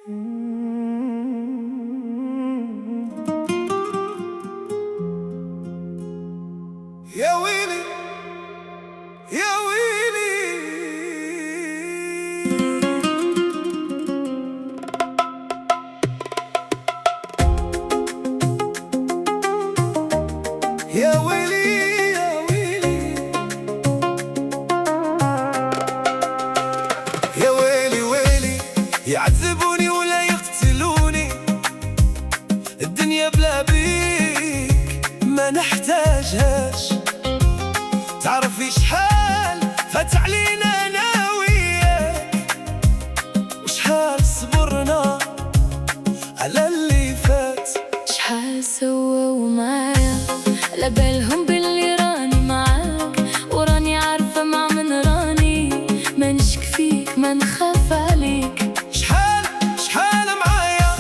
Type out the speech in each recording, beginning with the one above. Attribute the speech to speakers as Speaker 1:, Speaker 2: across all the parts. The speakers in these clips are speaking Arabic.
Speaker 1: يا ويلي يا ويلي يا ويلي يا ويلي يا ويلي ويلي يعذبوني ولا يقتلوني، الدنيا بلا بيك ما نحتاجهاش. تعرفي شحال فات علينا انا وياك، وشحال صبرنا على اللي فات.
Speaker 2: شحال سووا معايا على بالهم باللي راني معاك، وراني عارفة مع من راني، ما نشك فيك ما نخاف عليك.
Speaker 1: شحال معايا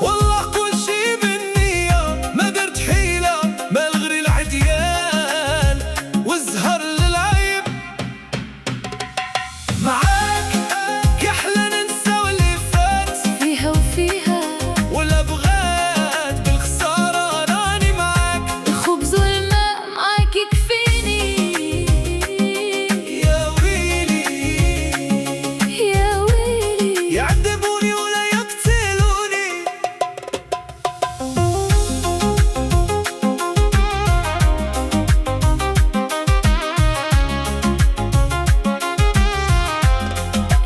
Speaker 1: والله كل شي بالنية، ما درت حيلة ما الغري العديان والزهر للعيب. معاك يحلى ننسى واللي فات
Speaker 2: فيها وفيها
Speaker 1: ولا بغات بالخسارة راني معاك.
Speaker 2: الخبز والماء معاك يكفيني.
Speaker 1: يا ويلي
Speaker 2: يا ويلي
Speaker 1: يعذبوني ولا يقتلوني.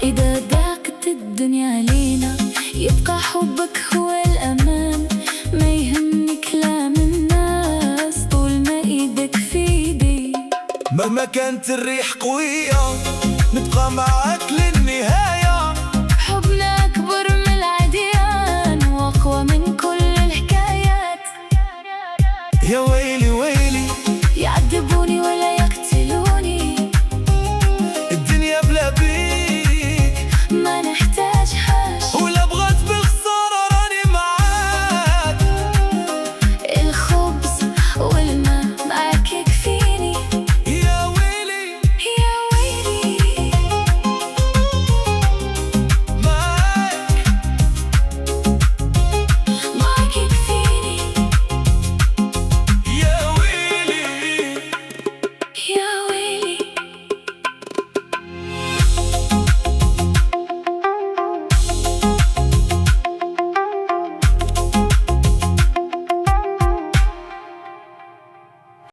Speaker 2: إذا ضاقت الدنيا علينا يبقى حبك هو الأمان، ما يهمني كلام الناس طول ما إيدك في إيدي.
Speaker 1: مهما كانت الريح قوية نبقى معاك للنهاية.
Speaker 2: حبنا أكبر من العديان وأقوى من كل الحكايات.
Speaker 1: يا ويلي ويلي
Speaker 2: يعذبوني ولا يقتلوني،
Speaker 1: الدنيا بلا بيك
Speaker 2: ما نحتاجهاش.
Speaker 1: ولا بغات بالخسارة راني معاك.
Speaker 2: الخبز والماء معاك يكفيني.
Speaker 1: يا ويلي
Speaker 2: يا ويلي
Speaker 1: معاك
Speaker 2: معاك يكفيني.
Speaker 1: يا ويلي
Speaker 2: يا